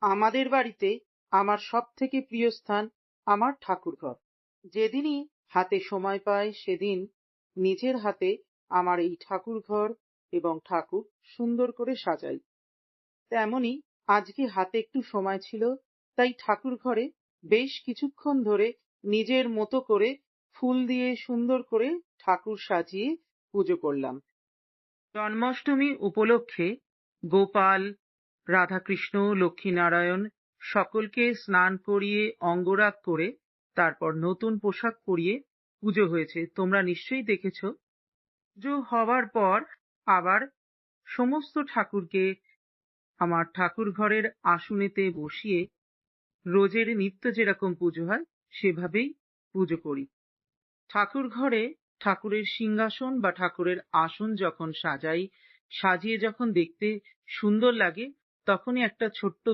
আমাদের বাড়িতে আমার সবথেকে প্রিয় স্থান আমার ঠাকুরঘর। যেদিনই হাতে সময় পাই সেদিন নিজের হাতে আমার এই ঠাকুরঘর এবং ঠাকুর সুন্দর করে সাজাই। তেমনি আজকে হাতে একটু সময় ছিল, তাই ঠাকুরঘরে বেশ কিছুক্ষণ ধরে নিজের মতো করে ফুল দিয়ে সুন্দর করে ঠাকুর সাজিয়ে পুজো করলাম। জন্মাষ্টমী উপলক্ষে গোপাল, রাধাকৃষ্ণ, লক্ষ্মীনারায়ণ সকলকে স্নান করিয়ে অঙ্গরাগ করে তারপর নতুন পোশাক পরিয়ে পুজো হয়েছে, তোমরা নিশ্চয়ই দেখেছ। পুজো হওয়ার পর আবার সমস্ত ঠাকুরকে আমার ঠাকুর ঘরের আসনেতে বসিয়ে রোজের নিত্য যেরকম পুজো হয় সেভাবেই পুজো করি। ঠাকুর ঘরে ঠাকুরের সিংহাসন বা ঠাকুরের আসন যখন সাজাই, সাজিয়ে যখন দেখতে সুন্দর লাগে, তখনই একটা ছোট্ট